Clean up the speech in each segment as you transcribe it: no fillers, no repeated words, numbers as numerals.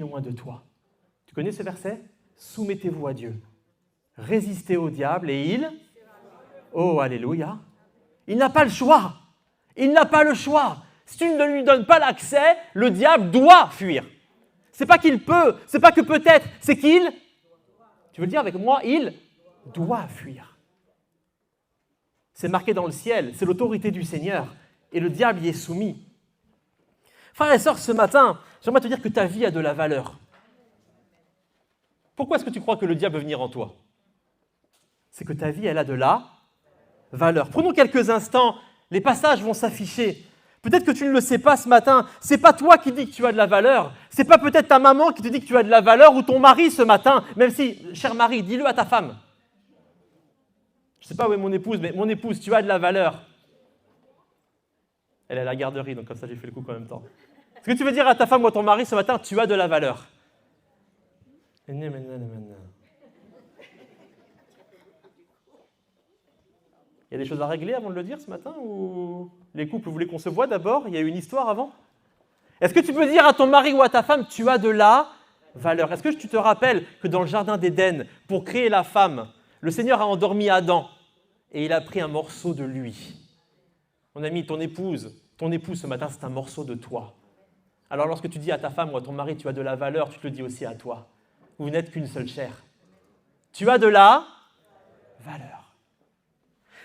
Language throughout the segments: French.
loin de toi. Tu connais ce verset? Soumettez-vous à Dieu. Résistez au diable et il... Oh, alléluia! Il n'a pas le choix. Il n'a pas le choix. Si tu ne lui donnes pas l'accès, le diable doit fuir. C'est pas qu'il peut, c'est pas que peut-être, c'est qu'il... Tu veux le dire avec moi? Il doit fuir. C'est marqué dans le ciel, c'est l'autorité du Seigneur. Et le diable y est soumis. Frères et sœurs, ce matin, j'aimerais te dire que ta vie a de la valeur. Pourquoi est-ce que tu crois que le diable veut venir en toi? C'est que ta vie, elle a de la valeur. Prenons quelques instants, les passages vont s'afficher. Peut-être que tu ne le sais pas ce matin, c'est pas toi qui dis que tu as de la valeur, c'est pas peut-être ta maman qui te dit que tu as de la valeur ou ton mari ce matin, même si, cher mari, dis-le à ta femme. Je ne sais pas où est mon épouse, mais mon épouse, tu as de la valeur. Elle est à la garderie, donc comme ça j'ai fait le coup en même temps. Est-ce que tu veux dire à ta femme ou à ton mari ce matin, tu as de la valeur? Il y a des choses à régler avant de le dire ce matin ou les couples voulaient qu'on se voie d'abord? Il y a eu une histoire avant? Est-ce que tu peux dire à ton mari ou à ta femme, tu as de la valeur? Est-ce que tu te rappelles que dans le jardin d'Éden, pour créer la femme, le Seigneur a endormi Adam et il a pris un morceau de lui? Mon ami, ton épouse ce matin, c'est un morceau de toi. Alors lorsque tu dis à ta femme ou à ton mari, tu as de la valeur, tu te le dis aussi à toi. Vous n'êtes qu'une seule chair. Tu as de la valeur.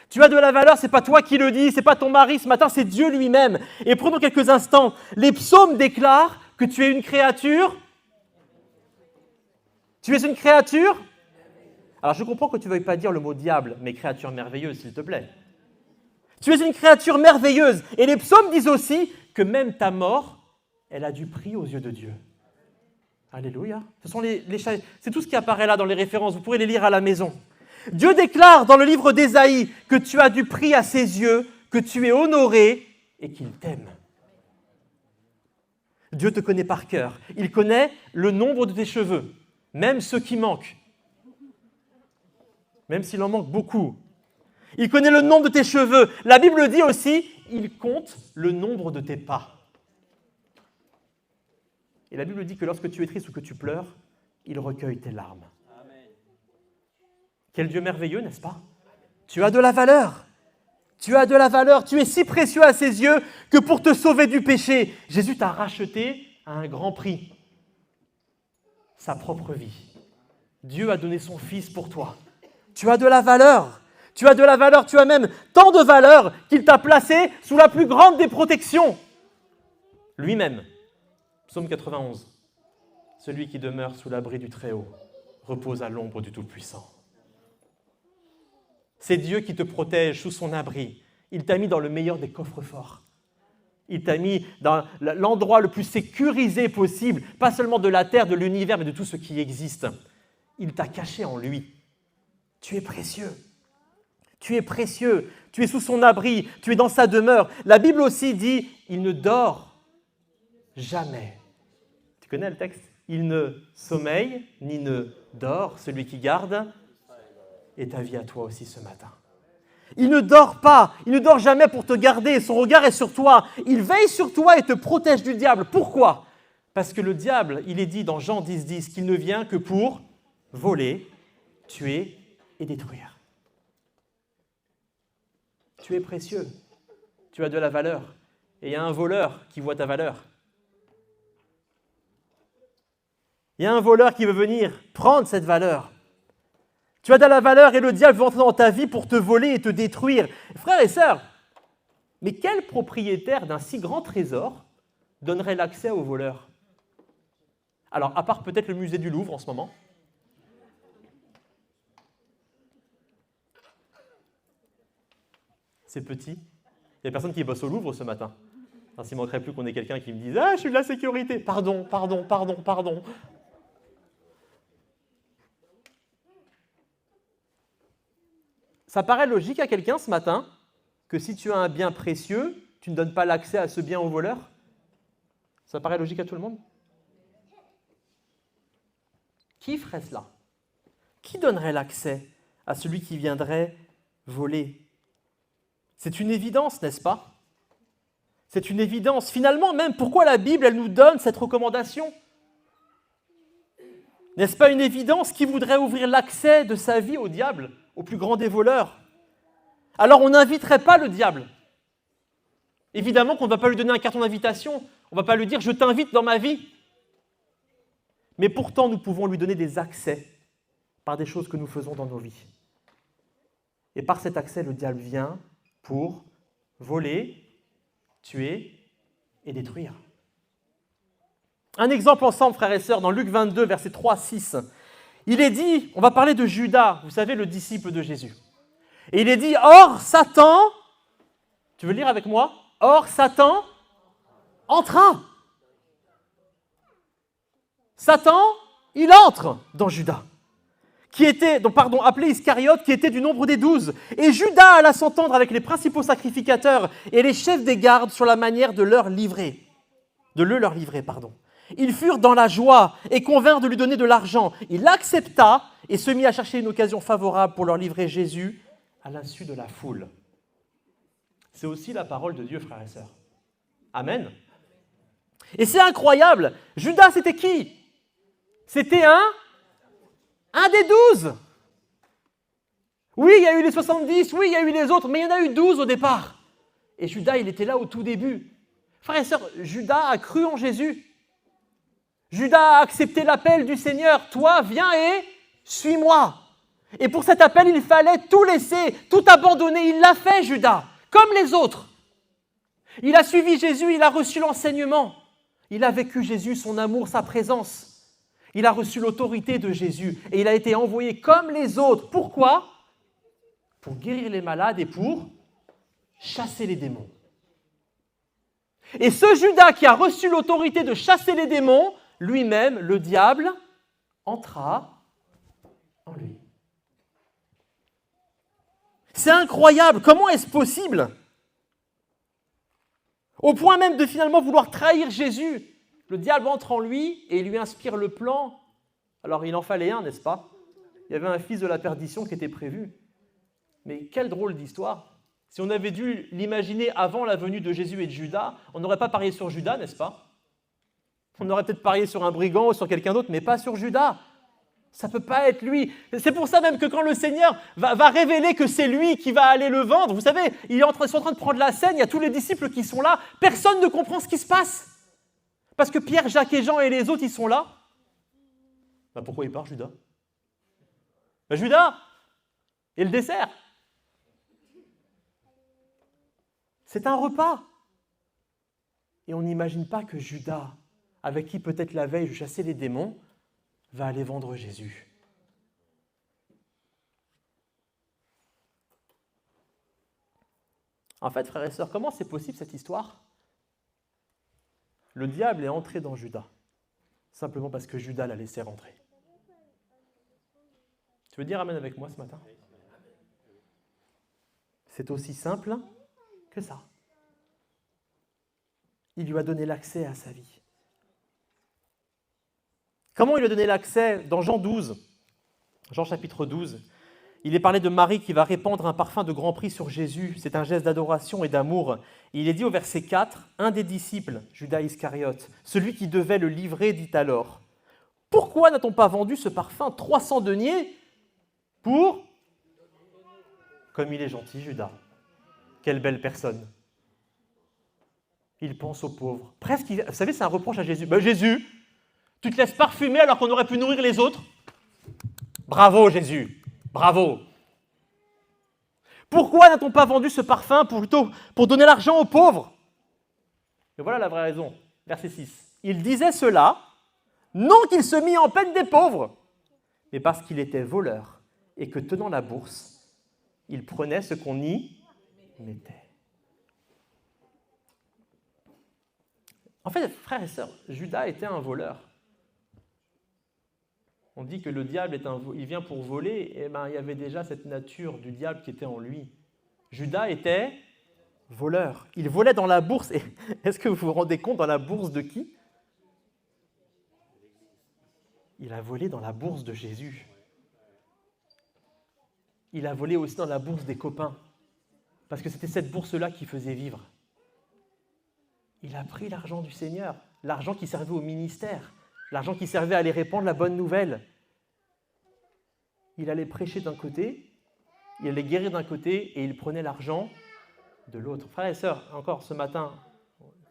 Tu as de la valeur, ce n'est pas toi qui le dis, ce n'est pas ton mari ce matin, c'est Dieu lui-même. Et prenons quelques instants. Les psaumes déclarent que tu es une créature. Tu es une créature. Alors je comprends que tu ne veuilles pas dire le mot diable, mais créature merveilleuse, s'il te plaît. Tu es une créature merveilleuse. Et les psaumes disent aussi que même ta mort, elle a du prix aux yeux de Dieu. Alléluia. C'est tout ce qui apparaît là dans les références. Vous pourrez les lire à la maison. Dieu déclare dans le livre d'Ésaïe que tu as du prix à ses yeux, que tu es honoré et qu'il t'aime. Dieu te connaît par cœur. Il connaît le nombre de tes cheveux, même ceux qui manquent. Même s'il en manque beaucoup. Il connaît le nombre de tes cheveux. La Bible dit aussi, il compte le nombre de tes pas. Et la Bible dit que lorsque tu es triste ou que tu pleures, il recueille tes larmes. Amen. Quel Dieu merveilleux, n'est-ce pas? Tu as de la valeur. Tu as de la valeur. Tu es si précieux à ses yeux que pour te sauver du péché, Jésus t'a racheté à un grand prix. Sa propre vie. Dieu a donné son Fils pour toi. Tu as de la valeur. Tu as de la valeur, tu as même tant de valeur qu'il t'a placé sous la plus grande des protections. Lui-même. Psaume 91. Celui qui demeure sous l'abri du Très-Haut repose à l'ombre du Tout-Puissant. C'est Dieu qui te protège sous son abri. Il t'a mis dans le meilleur des coffres-forts. Il t'a mis dans l'endroit le plus sécurisé possible, pas seulement de la terre, de l'univers, mais de tout ce qui existe. Il t'a caché en lui. Tu es précieux. Tu es précieux, tu es sous son abri, tu es dans sa demeure. La Bible aussi dit, il ne dort jamais. Tu connais le texte? Il ne sommeille ni ne dort, celui qui garde, et ta vie à toi aussi ce matin. Il ne dort pas, il ne dort jamais pour te garder, son regard est sur toi. Il veille sur toi et te protège du diable. Pourquoi? Parce que le diable, il est dit dans Jean 10, qu'il ne vient que pour voler, tuer et détruire. Tu es précieux, tu as de la valeur. Et il y a un voleur qui voit ta valeur. Il y a un voleur qui veut venir prendre cette valeur. Tu as de la valeur et le diable veut entrer dans ta vie pour te voler et te détruire. Frères et sœurs, mais quel propriétaire d'un si grand trésor donnerait l'accès aux voleurs? Alors, à part peut-être le musée du Louvre en ce moment. C'est petit. Il n'y a personne qui bosse au Louvre ce matin. Enfin, s'il ne manquerait plus qu'on ait quelqu'un qui me dise « Ah, je suis de la sécurité !» Pardon. Ça paraît logique à quelqu'un ce matin que si tu as un bien précieux, tu ne donnes pas l'accès à ce bien au voleur? Ça paraît logique à tout le monde? Qui ferait cela? Qui donnerait l'accès à celui qui viendrait voler? C'est une évidence, n'est-ce pas? C'est une évidence. Finalement, même, pourquoi la Bible, elle nous donne cette recommandation? N'est-ce pas une évidence? Qui voudrait ouvrir l'accès de sa vie au diable, au plus grand des voleurs? Alors on n'inviterait pas le diable. Évidemment qu'on ne va pas lui donner un carton d'invitation, on ne va pas lui dire « je t'invite dans ma vie ». Mais pourtant, nous pouvons lui donner des accès par des choses que nous faisons dans nos vies. Et par cet accès, le diable vient pour voler, tuer et détruire. Un exemple ensemble, frères et sœurs, dans Luc 22, versets 3 à 6. Il est dit, on va parler de Judas, vous savez, le disciple de Jésus. Et il est dit, or Satan, tu veux lire avec moi? Or Satan entra. Satan, il entre dans Judas, appelé Iscariote, qui était du nombre des 12. Et Judas alla s'entendre avec les principaux sacrificateurs et les chefs des gardes sur la manière de le leur livrer. Ils furent dans la joie et convinrent de lui donner de l'argent. Il accepta et se mit à chercher une occasion favorable pour leur livrer Jésus à l'insu de la foule. C'est aussi la parole de Dieu, frères et sœurs. Amen. Et c'est incroyable. Judas, c'était qui? C'était un des 12. Oui, il y a eu les 70, oui, il y a eu les autres, mais il y en a eu 12 au départ. Et Judas, il était là au tout début. Frères et sœurs, Judas a cru en Jésus. Judas a accepté l'appel du Seigneur. Toi, viens et suis-moi. Et pour cet appel, il fallait tout laisser, tout abandonner. Il l'a fait, Judas, comme les autres. Il a suivi Jésus, il a reçu l'enseignement. Il a vécu Jésus, son amour, sa présence. Il a reçu l'autorité de Jésus et il a été envoyé comme les autres. Pourquoi? Pour guérir les malades et pour chasser les démons. Et ce Judas qui a reçu l'autorité de chasser les démons, lui-même, le diable, entra en lui. C'est incroyable. Comment est-ce possible? Au point même de finalement vouloir trahir Jésus. Le diable entre en lui et il lui inspire le plan. Alors il en fallait un, n'est-ce pas? Il y avait un fils de la perdition qui était prévu. Mais quelle drôle d'histoire. Si on avait dû l'imaginer avant la venue de Jésus et de Judas, on n'aurait pas parié sur Judas, n'est-ce pas? On aurait peut-être parié sur un brigand ou sur quelqu'un d'autre, mais pas sur Judas. Ça ne peut pas être lui. C'est pour ça même que quand le Seigneur va révéler que c'est lui qui va aller le vendre, vous savez, ils sont en train de prendre la scène, il y a tous les disciples qui sont là, personne ne comprend ce qui se passe. Parce que Pierre, Jacques et Jean et les autres, ils sont là. Pourquoi il part, Judas? Judas! Et le dessert? C'est un repas. Et on n'imagine pas que Judas, avec qui peut-être la veille je chassais les démons, va aller vendre Jésus. En fait, frères et sœurs, comment c'est possible cette histoire? Le diable est entré dans Judas, simplement parce que Judas l'a laissé rentrer. Tu veux dire amen avec moi ce matin? C'est aussi simple que ça. Il lui a donné l'accès à sa vie. Comment il lui a donné l'accès? Dans Jean 12, Jean chapitre 12, il est parlé de Marie qui va répandre un parfum de grand prix sur Jésus. C'est un geste d'adoration et d'amour. Il est dit au verset 4, un des disciples, Judas Iscariote, celui qui devait le livrer, dit alors, « Pourquoi n'a-t-on pas vendu ce parfum 300 deniers pour... » Comme il est gentil, Judas. Quelle belle personne. Il pense aux pauvres. Presque, vous savez, c'est un reproche à Jésus. Jésus, tu te laisses parfumer alors qu'on aurait pu nourrir les autres? Bravo, Jésus. Bravo. Pourquoi n'a-t-on pas vendu ce parfum pour donner l'argent aux pauvres? Et voilà la vraie raison. Verset 6. Il disait cela, non qu'il se mit en peine des pauvres, mais parce qu'il était voleur et que tenant la bourse, il prenait ce qu'on y mettait. En fait, frères et sœurs, Judas était un voleur. On dit que le diable il vient pour voler, et il y avait déjà cette nature du diable qui était en lui. Judas était voleur. Il volait dans la bourse. Et est-ce que vous vous rendez compte dans la bourse de qui? Il a volé dans la bourse de Jésus. Il a volé aussi dans la bourse des copains, parce que c'était cette bourse-là qui faisait vivre. Il a pris l'argent du Seigneur, l'argent qui servait au ministère. L'argent qui servait à aller répandre la bonne nouvelle. Il allait prêcher d'un côté, il allait guérir d'un côté et il prenait l'argent de l'autre. Frères et sœurs, encore ce matin,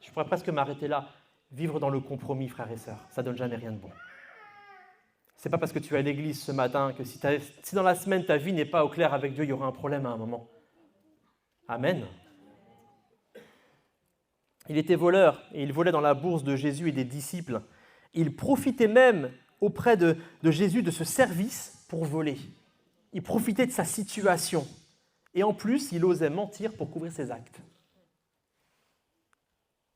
je pourrais presque m'arrêter là. Vivre dans le compromis, frères et sœurs, ça ne donne jamais rien de bon. Ce n'est pas parce que tu es à l'église ce matin que si dans la semaine ta vie n'est pas au clair avec Dieu, il y aura un problème à un moment. Amen. Il était voleur et il volait dans la bourse de Jésus et des disciples. Il profitait même auprès de Jésus de ce service pour voler. Il profitait de sa situation. Et en plus, il osait mentir pour couvrir ses actes.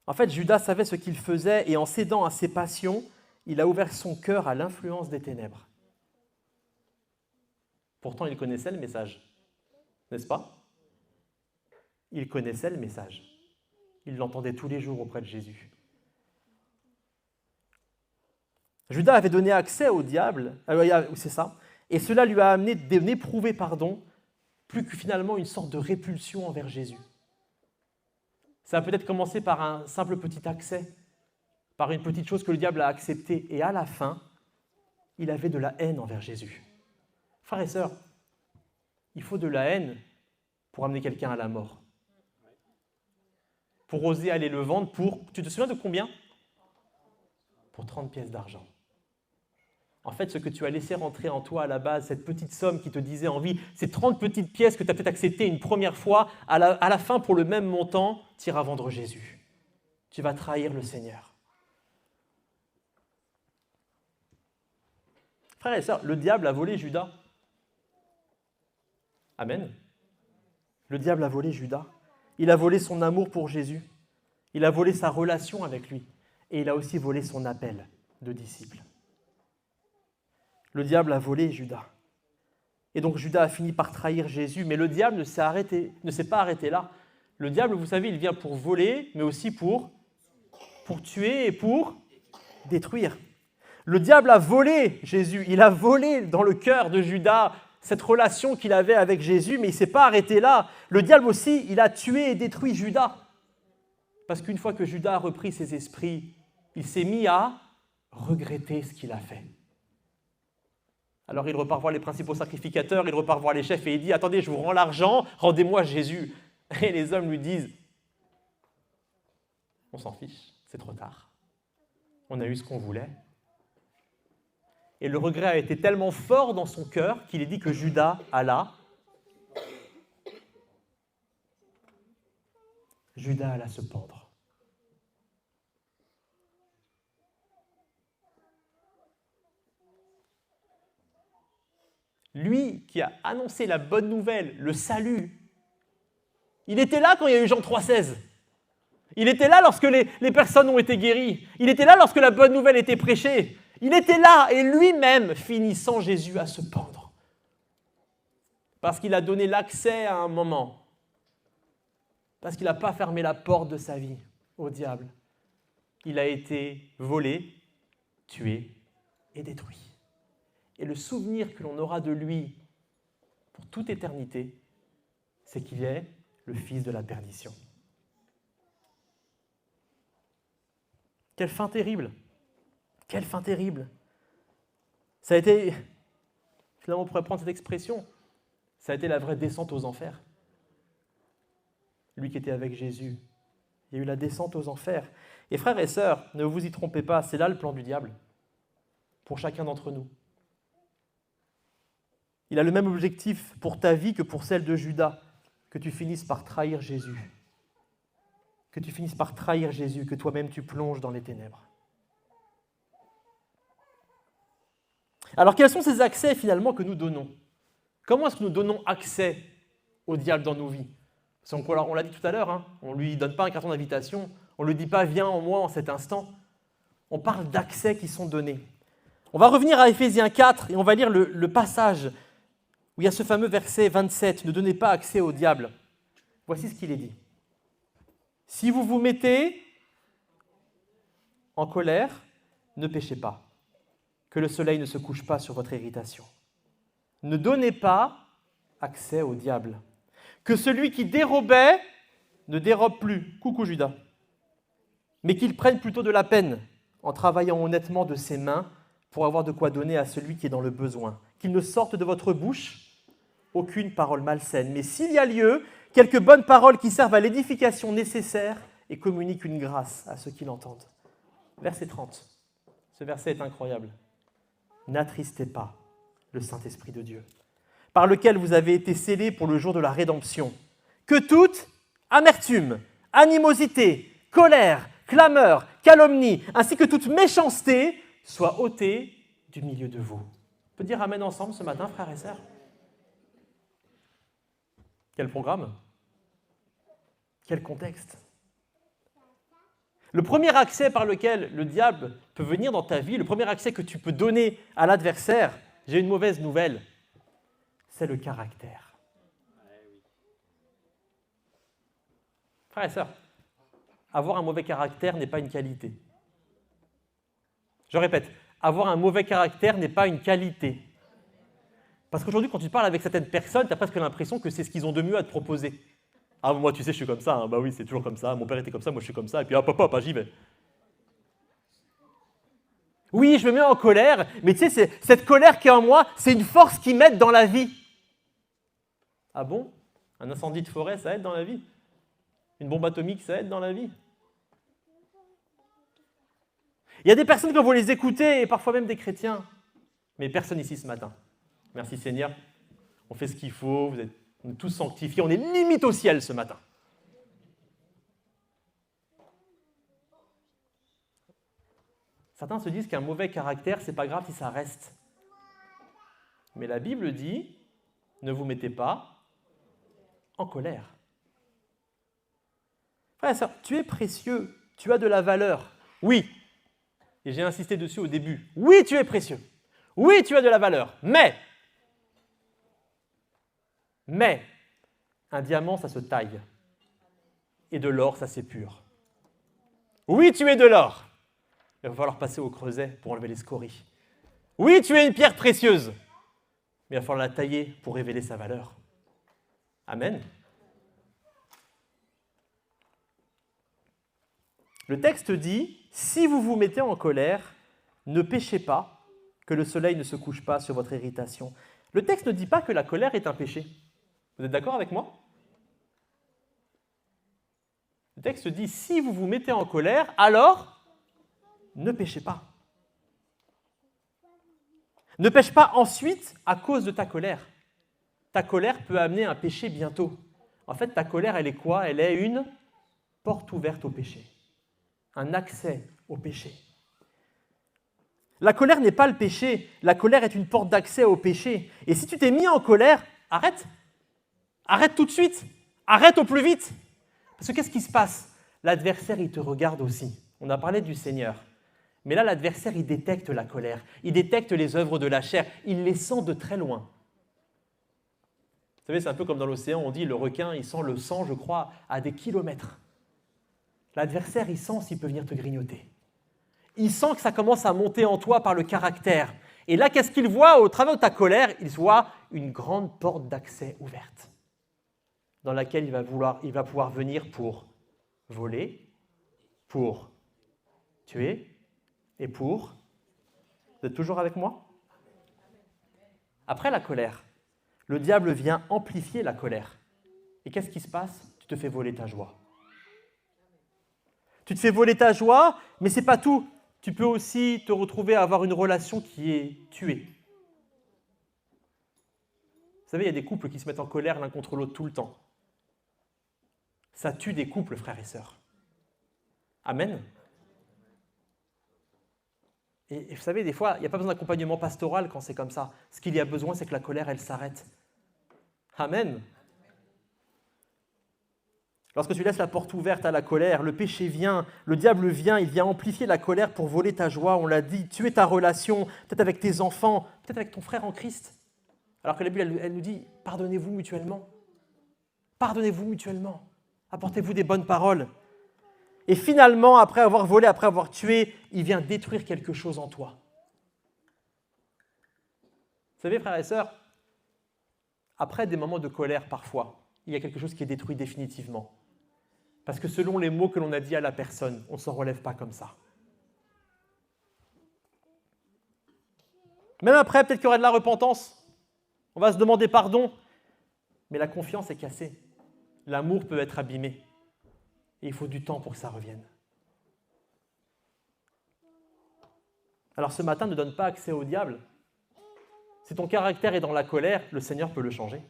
En fait, Judas savait ce qu'il faisait et en cédant à ses passions, il a ouvert son cœur à l'influence des ténèbres. Pourtant, il connaissait le message, n'est-ce pas? Il connaissait le message. Il l'entendait tous les jours auprès de Jésus. Judas avait donné accès au diable, c'est ça, et cela lui a amené d'éprouver, plus que finalement une sorte de répulsion envers Jésus. Ça a peut-être commencé par un simple petit accès, par une petite chose que le diable a acceptée, et à la fin, il avait de la haine envers Jésus. Frères et sœurs, il faut de la haine pour amener quelqu'un à la mort. Pour oser aller le vendre pour, tu te souviens de combien? Pour 30 pièces d'argent. En fait, ce que tu as laissé rentrer en toi à la base, cette petite somme qui te disait envie, ces 30 petites pièces que tu as peut-être acceptées une première fois, à la fin, pour le même montant, tu iras vendre Jésus. Tu vas trahir le Seigneur. Frères et sœurs, le diable a volé Judas. Amen. Le diable a volé Judas. Il a volé son amour pour Jésus. Il a volé sa relation avec lui. Et il a aussi volé son appel de disciple. Le diable a volé Judas. Et donc Judas a fini par trahir Jésus. Mais le diable ne s'est pas arrêté là. Le diable, vous savez, il vient pour voler, mais aussi pour tuer et pour détruire. Le diable a volé Jésus. Il a volé dans le cœur de Judas cette relation qu'il avait avec Jésus, mais il ne s'est pas arrêté là. Le diable aussi, il a tué et détruit Judas. Parce qu'une fois que Judas a repris ses esprits, il s'est mis à regretter ce qu'il a fait. Alors il repart voir les principaux sacrificateurs, il repart voir les chefs et il dit « Attendez, je vous rends l'argent, rendez-moi Jésus. » Et les hommes lui disent « On s'en fiche, c'est trop tard. On a eu ce qu'on voulait. » Et le regret a été tellement fort dans son cœur qu'il est dit que Judas alla se pendre. Lui qui a annoncé la bonne nouvelle, le salut, il était là quand il y a eu Jean 3,16. Il était là lorsque les personnes ont été guéries. Il était là lorsque la bonne nouvelle était prêchée. Il était là et lui-même finit sans Jésus à se pendre. Parce qu'il a donné l'accès à un moment. Parce qu'il n'a pas fermé la porte de sa vie au diable. Il a été volé, tué et détruit. Et le souvenir que l'on aura de lui pour toute éternité, c'est qu'il est le fils de la perdition. Quelle fin terrible! Quelle fin terrible! Ça a été, finalement on pourrait prendre cette expression, ça a été la vraie descente aux enfers. Lui qui était avec Jésus, il y a eu la descente aux enfers. Et frères et sœurs, ne vous y trompez pas, c'est là le plan du diable, pour chacun d'entre nous. Il a le même objectif pour ta vie que pour celle de Judas, que tu finisses par trahir Jésus. Que tu finisses par trahir Jésus, que toi-même tu plonges dans les ténèbres. Alors quels sont ces accès finalement que nous donnons? Comment est-ce que nous donnons accès au diable dans nos vies? On l'a dit tout à l'heure, on ne lui donne pas un carton d'invitation, on ne lui dit pas « viens en moi en cet instant ». On parle d'accès qui sont donnés. On va revenir à Éphésiens 4 et on va lire le passage où il y a ce fameux verset 27, « Ne donnez pas accès au diable ». Voici ce qu'il est dit. « Si vous vous mettez en colère, ne péchez pas, que le soleil ne se couche pas sur votre irritation. Ne donnez pas accès au diable. Que celui qui dérobait ne dérobe plus, coucou Judas, mais qu'il prenne plutôt de la peine en travaillant honnêtement de ses mains pour avoir de quoi donner à celui qui est dans le besoin. Qu'il ne sorte de votre bouche aucune parole malsaine, mais s'il y a lieu, quelques bonnes paroles qui servent à l'édification nécessaire et communiquent une grâce à ceux qui l'entendent. Verset 30. Ce verset est incroyable. N'attristez pas le Saint-Esprit de Dieu, par lequel vous avez été scellés pour le jour de la rédemption. Que toute amertume, animosité, colère, clameur, calomnie, ainsi que toute méchanceté soit ôtée du milieu de vous. On peut dire amen ensemble ce matin, frères et sœurs? Quel programme? Quel contexte? Le premier accès par lequel le diable peut venir dans ta vie, le premier accès que tu peux donner à l'adversaire, j'ai une mauvaise nouvelle, c'est le caractère. Frères et sœurs, avoir un mauvais caractère n'est pas une qualité. Je répète, avoir un mauvais caractère n'est pas une qualité. Parce qu'aujourd'hui, quand tu parles avec certaines personnes, tu as presque l'impression que c'est ce qu'ils ont de mieux à te proposer. Ah, moi, tu sais, je suis comme ça. Hein. Bah oui, c'est toujours comme ça. Mon père était comme ça, moi, je suis comme ça. Et puis, hop, hop, hop, j'y vais. Oui, je me mets en colère, mais tu sais, cette colère qui est en moi, c'est une force qui m'aide dans la vie. Ah bon? Un incendie de forêt, ça aide dans la vie? Une bombe atomique, ça aide dans la vie? Il y a des personnes, quand vous les écoutez, et parfois même des chrétiens, mais personne ici ce matin. Merci Seigneur, on fait ce qu'il faut, on est tous sanctifiés, on est limite au ciel ce matin. Certains se disent qu'un mauvais caractère, c'est pas grave si ça reste. Mais la Bible dit, ne vous mettez pas en colère. Frère et sœur, tu es précieux, tu as de la valeur. Oui, et j'ai insisté dessus au début. Oui, tu es précieux. Oui, tu as de la valeur. Mais, un diamant, ça se taille. Et de l'or, ça s'épure. Oui, tu es de l'or. Il va falloir passer au creuset pour enlever les scories. Oui, tu es une pierre précieuse. Mais il va falloir la tailler pour révéler sa valeur. Amen. Le texte dit, si vous vous mettez en colère, ne péchez pas, que le soleil ne se couche pas sur votre irritation. Le texte ne dit pas que la colère est un péché. Vous êtes d'accord avec moi? Le texte dit, si vous vous mettez en colère, alors ne péchez pas. Ne pêche pas ensuite à cause de ta colère. Ta colère peut amener un péché bientôt. En fait, ta colère, elle est quoi? Elle est une porte ouverte au péché. Un accès au péché. La colère n'est pas le péché, la colère est une porte d'accès au péché. Et si tu t'es mis en colère, arrête. Arrête tout de suite. Arrête au plus vite. Parce que qu'est-ce qui se passe? L'adversaire, il te regarde aussi. On a parlé du Seigneur. Mais là, l'adversaire, il détecte la colère. Il détecte les œuvres de la chair. Il les sent de très loin. Vous savez, c'est un peu comme dans l'océan, on dit le requin, il sent le sang, je crois, à des kilomètres. L'adversaire, il sent s'il peut venir te grignoter. Il sent que ça commence à monter en toi par le caractère. Et là, qu'est-ce qu'il voit au travers de ta colère? Il voit une grande porte d'accès ouverte dans laquelle il va pouvoir venir pour voler, pour tuer et pour... Vous êtes toujours avec moi? Après la colère, le diable vient amplifier la colère. Et qu'est-ce qui se passe? Tu te fais voler ta joie. Tu te fais voler ta joie, mais ce n'est pas tout. Tu peux aussi te retrouver à avoir une relation qui est tuée. Vous savez, il y a des couples qui se mettent en colère l'un contre l'autre tout le temps. Ça tue des couples, frères et sœurs. Amen. Et vous savez, des fois, il n'y a pas besoin d'accompagnement pastoral quand c'est comme ça. Ce qu'il y a besoin, c'est que la colère, elle s'arrête. Amen. Lorsque tu laisses la porte ouverte à la colère, le péché vient, le diable vient, il vient amplifier la colère pour voler ta joie, on l'a dit, tuer ta relation, peut-être avec tes enfants, peut-être avec ton frère en Christ. Alors que la Bible, elle nous dit, pardonnez-vous mutuellement. Pardonnez-vous mutuellement. Apportez-vous des bonnes paroles. Et finalement, après avoir volé, après avoir tué, il vient détruire quelque chose en toi. Vous savez, frères et sœurs, après des moments de colère parfois, il y a quelque chose qui est détruit définitivement. Parce que selon les mots que l'on a dit à la personne, on ne s'en relève pas comme ça. Même après, peut-être qu'il y aura de la repentance. On va se demander pardon. Mais la confiance est cassée. L'amour peut être abîmé. Et il faut du temps pour que ça revienne. Alors ce matin, ne donne pas accès au diable. Si ton caractère est dans la colère, le Seigneur peut le changer.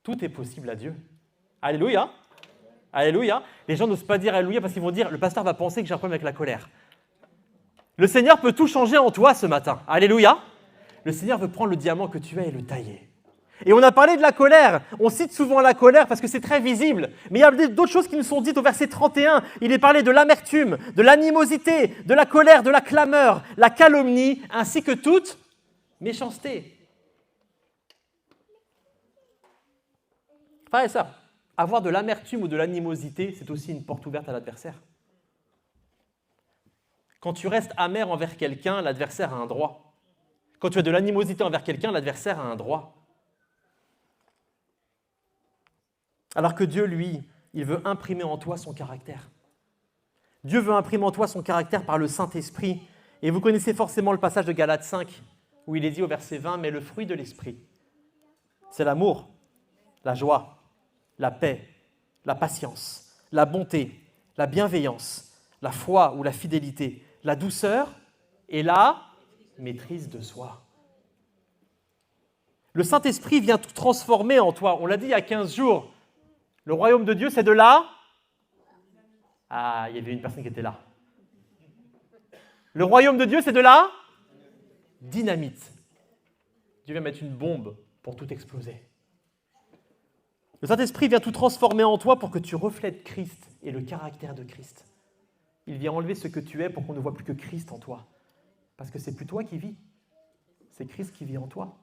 Tout est possible à Dieu. Alléluia. Alléluia. Les gens n'osent pas dire Alléluia parce qu'ils vont dire, le pasteur va penser que j'ai un problème avec la colère. Le Seigneur peut tout changer en toi ce matin. Alléluia. Le Seigneur veut prendre le diamant que tu es et le tailler. Et on a parlé de la colère. On cite souvent la colère parce que c'est très visible. Mais il y a d'autres choses qui nous sont dites au verset 31. Il est parlé de l'amertume, de l'animosité, de la colère, de la clameur, la calomnie, ainsi que toute méchanceté. Frère et sœurs, avoir de l'amertume ou de l'animosité, c'est aussi une porte ouverte à l'adversaire. Quand tu restes amer envers quelqu'un, l'adversaire a un droit. Quand tu as de l'animosité envers quelqu'un, l'adversaire a un droit. Alors que Dieu, lui, il veut imprimer en toi son caractère. Dieu veut imprimer en toi son caractère par le Saint-Esprit. Et vous connaissez forcément le passage de Galates 5, où il est dit au verset 20, « Mais le fruit de l'Esprit, c'est l'amour, la joie, la paix, la patience, la bonté, la bienveillance, la foi ou la fidélité, la douceur et la maîtrise de soi. » Le Saint-Esprit vient tout transformer en toi. On l'a dit il y a 15 jours. Le royaume de Dieu, c'est de là. Ah, il y avait une personne qui était là. Le royaume de Dieu, c'est de la dynamite. Dieu vient mettre une bombe pour tout exploser. Le Saint-Esprit vient tout transformer en toi pour que tu reflètes Christ et le caractère de Christ. Il vient enlever ce que tu es pour qu'on ne voit plus que Christ en toi. Parce que c'est plus toi qui vis, c'est Christ qui vit en toi.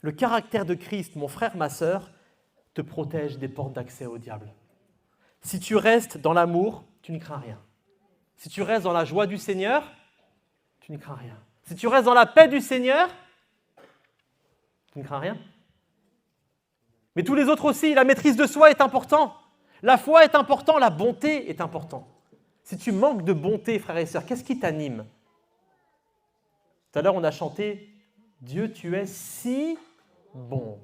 Le caractère de Christ, mon frère, ma sœur, te protège des portes d'accès au diable. Si tu restes dans l'amour, tu ne crains rien. Si tu restes dans la joie du Seigneur, tu ne crains rien. Si tu restes dans la paix du Seigneur, tu ne crains rien. Mais tous les autres aussi, la maîtrise de soi est importante. La foi est importante, la bonté est importante. Si tu manques de bonté, frères et sœurs, qu'est-ce qui t'anime? Tout à l'heure, on a chanté « Dieu, tu es si bon ».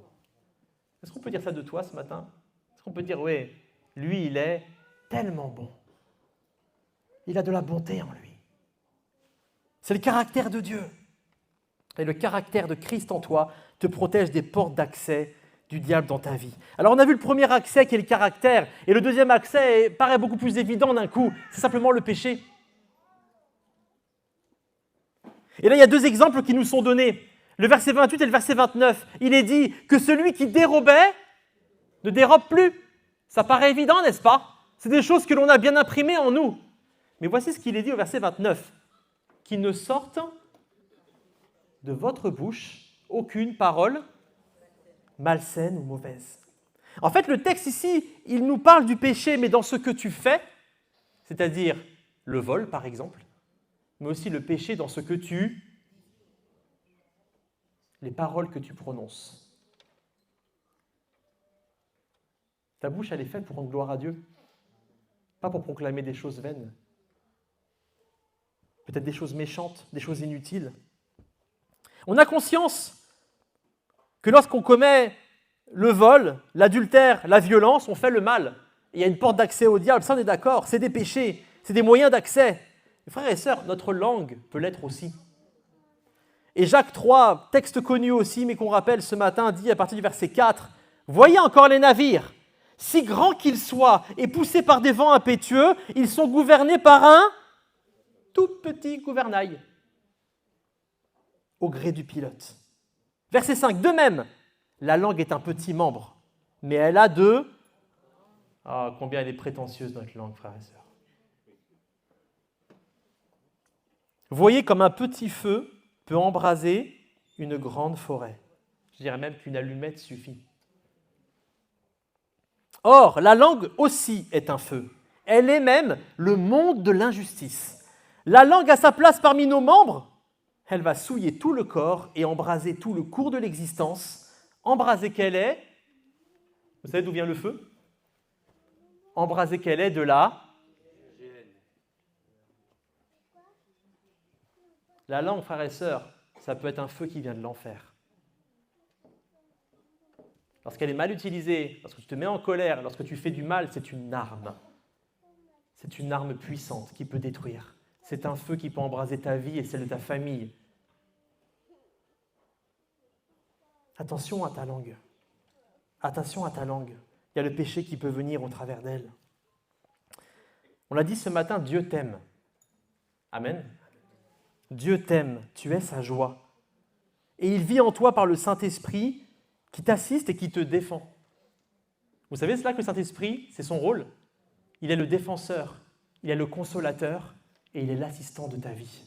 Est-ce qu'on peut dire ça de toi ce matin? Est-ce qu'on peut dire « Oui, lui, il est tellement bon. Il a de la bonté en lui. » C'est le caractère de Dieu. Et le caractère de Christ en toi te protège des portes d'accès du diable dans ta vie. Alors on a vu le premier accès qui est le caractère, et le deuxième accès paraît beaucoup plus évident d'un coup, c'est simplement le péché. Et là il y a deux exemples qui nous sont donnés, le verset 28 et le verset 29. Il est dit que celui qui dérobait ne dérobe plus. Ça paraît évident, n'est-ce pas? C'est des choses que l'on a bien imprimées en nous. Mais voici ce qu'il est dit au verset 29. Qu'il ne sorte de votre bouche aucune parole malsaine ou mauvaise. En fait, le texte ici, il nous parle du péché, mais dans ce que tu fais, c'est-à-dire le vol, par exemple, mais aussi le péché dans ce que les paroles que tu prononces. Ta bouche, elle est faite pour rendre gloire à Dieu, pas pour proclamer des choses vaines, peut-être des choses méchantes, des choses inutiles. On a conscience que lorsqu'on commet le vol, l'adultère, la violence, on fait le mal. Et il y a une porte d'accès au diable, ça on est d'accord, c'est des péchés, c'est des moyens d'accès. Frères et sœurs, notre langue peut l'être aussi. Et Jacques 3, texte connu aussi, mais qu'on rappelle ce matin, dit à partir du verset 4, « Voyez encore les navires, si grands qu'ils soient et poussés par des vents impétueux, ils sont gouvernés par un tout petit gouvernail au gré du pilote. » Verset 5, de même, la langue est un petit membre, mais elle a de... Ah, combien elle est prétentieuse notre langue, frères et sœurs. Voyez comme un petit feu peut embraser une grande forêt. Je dirais même qu'une allumette suffit. Or, la langue aussi est un feu. Elle est même le monde de l'injustice. La langue a sa place parmi nos membres. Elle va souiller tout le corps et embraser tout le cours de l'existence. Embraser qu'elle est, vous savez d'où vient le feu? Embraser qu'elle est de la... La langue, frères et sœurs, ça peut être un feu qui vient de l'enfer. Lorsqu'elle est mal utilisée, lorsque tu te mets en colère, lorsque tu fais du mal, c'est une arme. C'est une arme puissante qui peut détruire. C'est un feu qui peut embraser ta vie et celle de ta famille. Attention à ta langue. Attention à ta langue. Il y a le péché qui peut venir au travers d'elle. On l'a dit ce matin, Dieu t'aime. Amen. Dieu t'aime, tu es sa joie. Et il vit en toi par le Saint-Esprit qui t'assiste et qui te défend. Vous savez cela que le Saint-Esprit, c'est son rôle? Il est le défenseur, il est le consolateur et il est l'assistant de ta vie.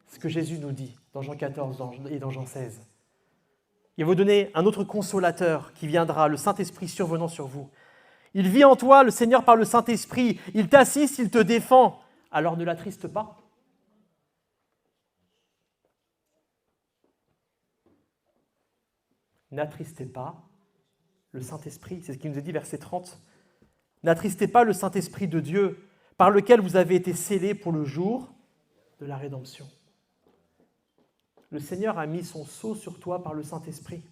C'est ce que Jésus nous dit dans Jean 14 et dans Jean 16. Il va vous donner un autre consolateur qui viendra, le Saint-Esprit survenant sur vous. Il vit en toi, le Seigneur par le Saint-Esprit. Il t'assiste, il te défend. Alors ne l'attriste pas. N'attristez pas le Saint-Esprit. C'est ce qu'il nous est dit, verset 30. N'attristez pas le Saint-Esprit de Dieu, par lequel vous avez été scellés pour le jour de la rédemption. Le Seigneur a mis son sceau sur toi par le Saint-Esprit.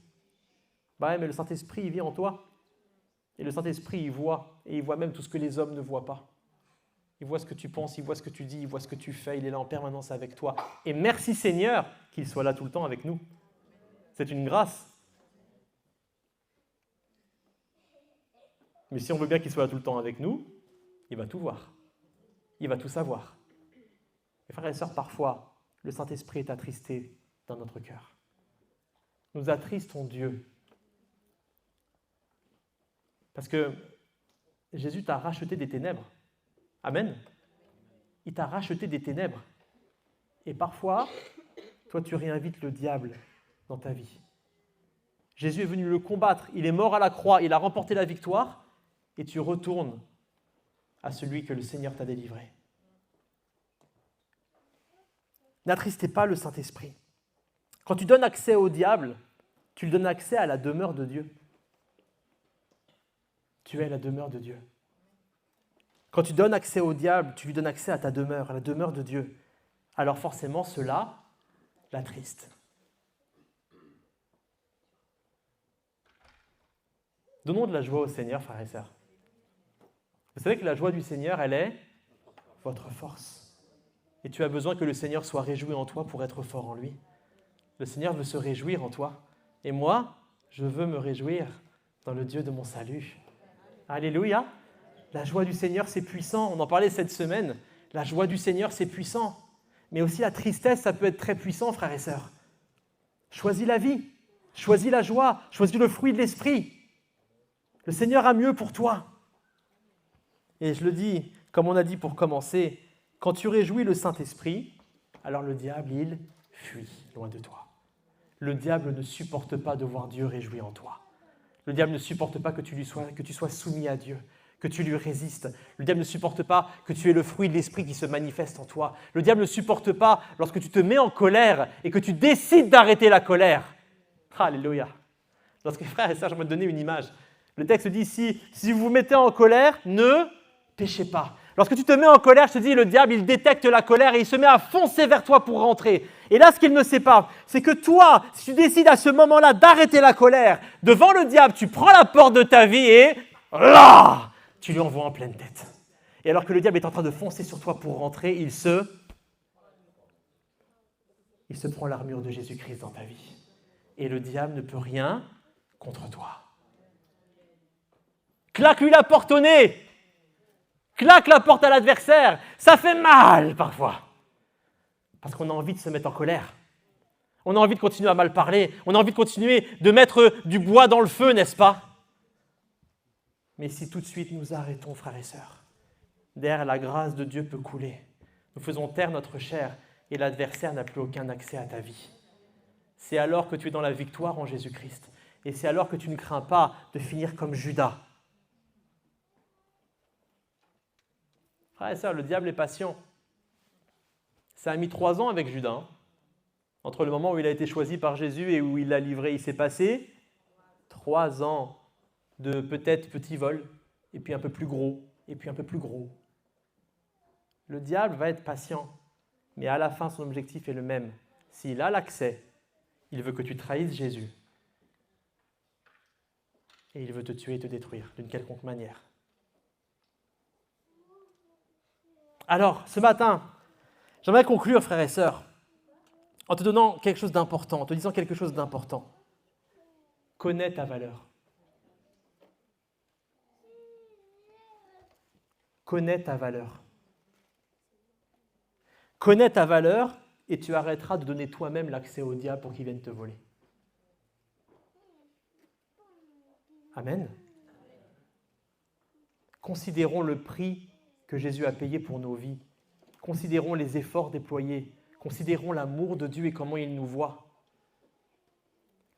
Mais le Saint-Esprit, il vit en toi. Et le Saint-Esprit, il voit. Et il voit même tout ce que les hommes ne voient pas. Il voit ce que tu penses, il voit ce que tu dis, il voit ce que tu fais. Il est là en permanence avec toi. Et merci Seigneur qu'il soit là tout le temps avec nous. C'est une grâce. Mais si on veut bien qu'il soit là tout le temps avec nous, il va tout voir. Il va tout savoir. Et frères et sœurs, parfois, le Saint-Esprit est attristé dans notre cœur. Nous attristons Dieu. Parce que Jésus t'a racheté des ténèbres. Amen. Il t'a racheté des ténèbres. Et parfois, toi, tu réinvites le diable dans ta vie. Jésus est venu le combattre. Il est mort à la croix. Il a remporté la victoire. Et tu retournes à celui que le Seigneur t'a délivré. N'attristez pas le Saint-Esprit. Quand tu donnes accès au diable, tu lui donnes accès à la demeure de Dieu. Tu es la demeure de Dieu. Quand tu donnes accès au diable, tu lui donnes accès à ta demeure, à la demeure de Dieu. Alors forcément, cela l'attriste. Donnons de la joie au Seigneur, frères et sœurs. Vous savez que la joie du Seigneur, elle est votre force. Et tu as besoin que le Seigneur soit réjoui en toi pour être fort en lui. Le Seigneur veut se réjouir en toi. Et moi, je veux me réjouir dans le Dieu de mon salut. Alléluia. La joie du Seigneur, c'est puissant. On en parlait cette semaine. La joie du Seigneur, c'est puissant. Mais aussi la tristesse, ça peut être très puissant, frères et sœurs. Choisis la vie. Choisis la joie. Choisis le fruit de l'esprit. Le Seigneur a mieux pour toi. Et je le dis, comme on a dit pour commencer, quand tu réjouis le Saint-Esprit, alors le diable, il fuit loin de toi. Le diable ne supporte pas de voir Dieu réjoui en toi. Le diable ne supporte pas que tu sois soumis à Dieu, que tu lui résistes. Le diable ne supporte pas que tu aies le fruit de l'Esprit qui se manifeste en toi. Le diable ne supporte pas lorsque tu te mets en colère et que tu décides d'arrêter la colère. Alléluia. Lorsque, frères et sœurs, je vais te donner une image. Le texte dit ici, si vous vous mettez en colère, ne péchez pas. Lorsque tu te mets en colère, je te dis, le diable, il détecte la colère et il se met à foncer vers toi pour rentrer. Et là, ce qu'il ne sait pas, c'est que toi, si tu décides à ce moment-là d'arrêter la colère, devant le diable, tu prends la porte de ta vie et là, tu lui envoies en pleine tête. Et alors que le diable est en train de foncer sur toi pour rentrer, il se prend l'armure de Jésus-Christ dans ta vie. Et le diable ne peut rien contre toi. Claque-lui la porte au nez. Claque la porte à l'adversaire. Ça fait mal parfois. Parce qu'on a envie de se mettre en colère. On a envie de continuer à mal parler. On a envie de continuer de mettre du bois dans le feu, n'est-ce pas? Mais si tout de suite nous arrêtons, frères et sœurs, derrière la grâce de Dieu peut couler. Nous faisons taire notre chair et l'adversaire n'a plus aucun accès à ta vie. C'est alors que tu es dans la victoire en Jésus-Christ. Et c'est alors que tu ne crains pas de finir comme Judas. Frères et sœurs, le diable est patient. Ça a mis 3 ans avec Judas. Entre le moment où il a été choisi par Jésus et où il l'a livré, il s'est passé 3 ans de peut-être petits vols, et puis un peu plus gros, et puis un peu plus gros. Le diable va être patient. Mais à la fin, son objectif est le même. S'il a l'accès, il veut que tu trahisses Jésus. Et il veut te tuer et te détruire d'une quelconque manière. Alors, ce matin, j'aimerais conclure, frères et sœurs, en te donnant quelque chose d'important, en te disant quelque chose d'important. Connais ta valeur. Connais ta valeur. Connais ta valeur et tu arrêteras de donner toi-même l'accès au diable pour qu'il vienne te voler. Amen. Considérons le prix que Jésus a payé pour nos vies. Considérons les efforts déployés. Considérons l'amour de Dieu et comment il nous voit.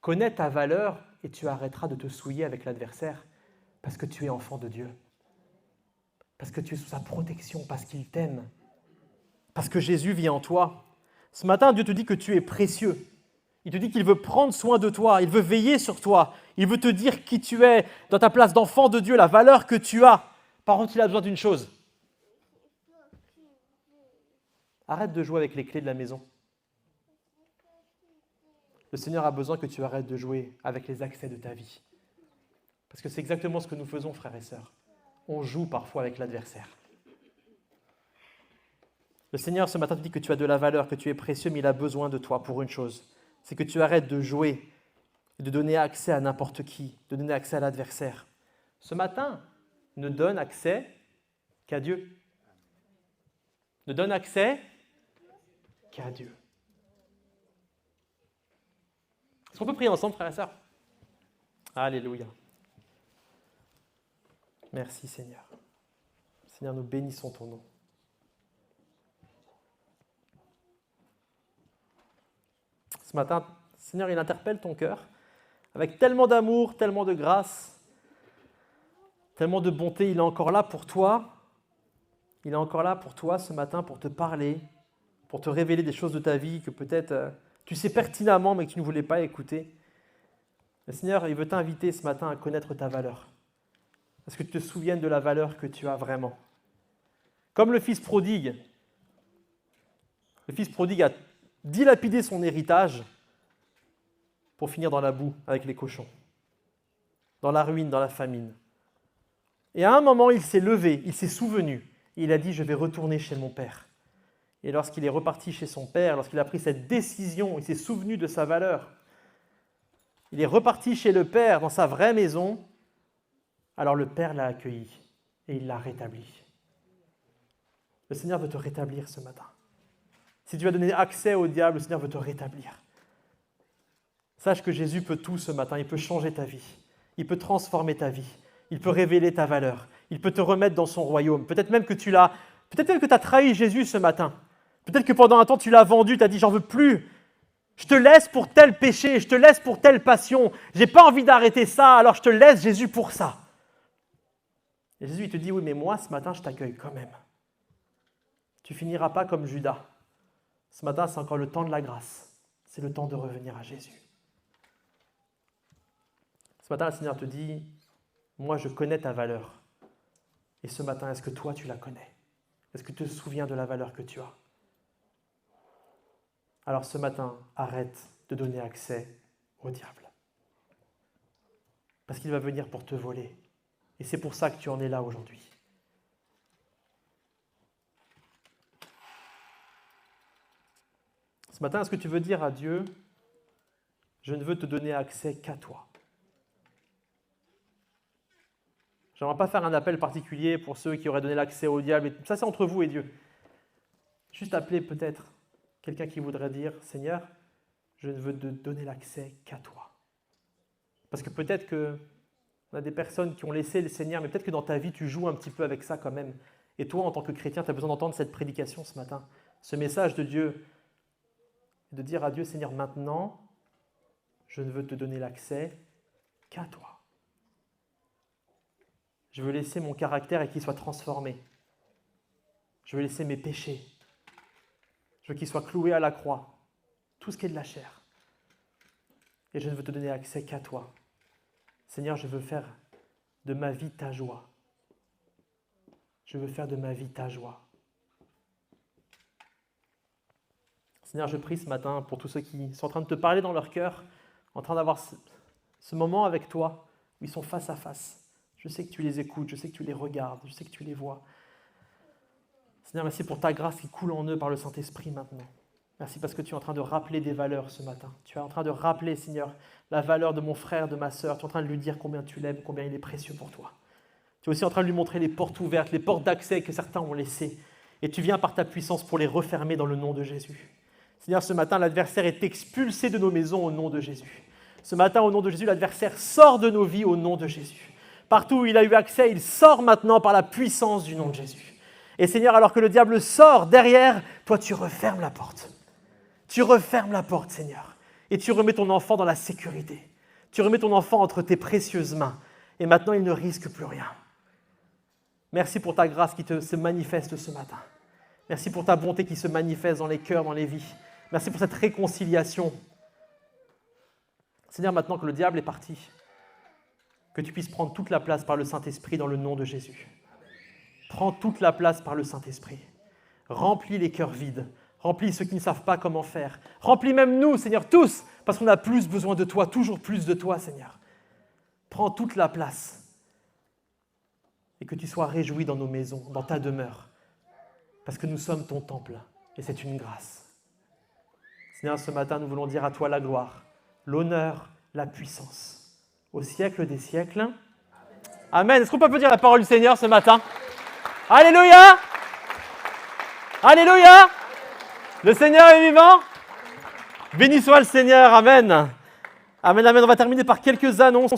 Connais ta valeur et tu arrêteras de te souiller avec l'adversaire parce que tu es enfant de Dieu. Parce que tu es sous sa protection, parce qu'il t'aime. Parce que Jésus vit en toi. Ce matin, Dieu te dit que tu es précieux. Il te dit qu'il veut prendre soin de toi, il veut veiller sur toi, il veut te dire qui tu es, dans ta place d'enfant de Dieu, la valeur que tu as. Par contre, il a besoin d'une chose. Arrête de jouer avec les clés de la maison. Le Seigneur a besoin que tu arrêtes de jouer avec les accès de ta vie. Parce que c'est exactement ce que nous faisons, frères et sœurs. On joue parfois avec l'adversaire. Le Seigneur, ce matin, te dit que tu as de la valeur, que tu es précieux, mais il a besoin de toi pour une chose. C'est que tu arrêtes de jouer et de donner accès à n'importe qui, de donner accès à l'adversaire. Ce matin, ne donne accès qu'à Dieu. Ne donne accès qu'à Dieu. Est-ce qu'on peut prier ensemble, frères et sœurs? Alléluia. Merci, Seigneur. Seigneur, nous bénissons ton nom. Ce matin, Seigneur, il interpelle ton cœur avec tellement d'amour, tellement de grâce, tellement de bonté. Il est encore là pour toi. Il est encore là pour toi ce matin pour te parler, pour te révéler des choses de ta vie que peut-être tu sais pertinemment mais que tu ne voulais pas écouter. Le Seigneur, il veut t'inviter ce matin à connaître ta valeur. Est-ce que tu te souviennes de la valeur que tu as vraiment? Comme le fils prodigue a dilapidé son héritage pour finir dans la boue avec les cochons, dans la ruine, dans la famine. Et à un moment, il s'est levé, il s'est souvenu, et il a dit « Je vais retourner chez mon père ». Et lorsqu'il est reparti chez son père, lorsqu'il a pris cette décision, il s'est souvenu de sa valeur. Il est reparti chez le père, dans sa vraie maison. Alors le père l'a accueilli et il l'a rétabli. Le Seigneur veut te rétablir ce matin. Si tu as donné accès au diable, le Seigneur veut te rétablir. Sache que Jésus peut tout ce matin. Il peut changer ta vie. Il peut transformer ta vie. Il peut révéler ta valeur. Il peut te remettre dans son royaume. Peut-être même que tu as trahi Jésus ce matin. Peut-être que pendant un temps, tu l'as vendu, tu as dit « J'en veux plus. Je te laisse pour tel péché, je te laisse pour telle passion. Je n'ai pas envie d'arrêter ça, alors je te laisse Jésus pour ça. » Et Jésus il te dit « Oui, mais moi, ce matin, je t'accueille quand même. Tu finiras pas comme Judas. Ce matin, c'est encore le temps de la grâce. C'est le temps de revenir à Jésus. » Ce matin, le Seigneur te dit « Moi, je connais ta valeur. Et ce matin, est-ce que toi, tu la connais? Est-ce que tu te souviens de la valeur que tu as? Alors ce matin, arrête de donner accès au diable. Parce qu'il va venir pour te voler. Et c'est pour ça que tu en es là aujourd'hui. Ce matin, est-ce que tu veux dire à Dieu, je ne veux te donner accès qu'à toi? Je n'aimerais pas faire un appel particulier pour ceux qui auraient donné l'accès au diable. Ça, c'est entre vous et Dieu. Juste appeler peut-être quelqu'un qui voudrait dire, Seigneur, je ne veux te donner l'accès qu'à toi. Parce que peut-être qu'on a des personnes qui ont laissé le Seigneur, mais peut-être que dans ta vie, tu joues un petit peu avec ça quand même. Et toi, en tant que chrétien, tu as besoin d'entendre cette prédication ce matin, ce message de Dieu, de dire à Dieu, Seigneur, maintenant, je ne veux te donner l'accès qu'à toi. Je veux laisser mon caractère et qu'il soit transformé. Je veux laisser mes péchés. Je veux qu'il soit cloué à la croix. Tout ce qui est de la chair. Et je ne veux te donner accès qu'à toi. Seigneur, je veux faire de ma vie ta joie. Je veux faire de ma vie ta joie. Seigneur, je prie ce matin pour tous ceux qui sont en train de te parler dans leur cœur, en train d'avoir ce moment avec toi, où ils sont face à face. Je sais que tu les écoutes, je sais que tu les regardes, je sais que tu les vois. Seigneur, merci pour ta grâce qui coule en eux par le Saint-Esprit maintenant. Merci parce que tu es en train de rappeler des valeurs ce matin. Tu es en train de rappeler, Seigneur, la valeur de mon frère, de ma sœur. Tu es en train de lui dire combien tu l'aimes, combien il est précieux pour toi. Tu es aussi en train de lui montrer les portes ouvertes, les portes d'accès que certains ont laissées. Et tu viens par ta puissance pour les refermer dans le nom de Jésus. Seigneur, ce matin, l'adversaire est expulsé de nos maisons au nom de Jésus. Ce matin, au nom de Jésus, l'adversaire sort de nos vies au nom de Jésus. Partout où il a eu accès, il sort maintenant par la puissance du nom de Jésus. Et Seigneur, alors que le diable sort derrière, toi, tu refermes la porte. Tu refermes la porte, Seigneur. Et tu remets ton enfant dans la sécurité. Tu remets ton enfant entre tes précieuses mains. Et maintenant, il ne risque plus rien. Merci pour ta grâce qui se manifeste ce matin. Merci pour ta bonté qui se manifeste dans les cœurs, dans les vies. Merci pour cette réconciliation. Seigneur, maintenant que le diable est parti, que tu puisses prendre toute la place par le Saint-Esprit dans le nom de Jésus. Prends toute la place par le Saint-Esprit. Remplis les cœurs vides. Remplis ceux qui ne savent pas comment faire. Remplis même nous, Seigneur, tous, parce qu'on a plus besoin de toi, toujours plus de toi, Seigneur. Prends toute la place et que tu sois réjoui dans nos maisons, dans ta demeure, parce que nous sommes ton temple et c'est une grâce. Seigneur, ce matin, nous voulons dire à toi la gloire, l'honneur, la puissance, au siècle des siècles. Amen. Est-ce qu'on peut dire la parole du Seigneur ce matin? Alléluia! Alléluia! Le Seigneur est vivant. Béni soit le Seigneur. Amen. Amen, amen. On va terminer par quelques annonces.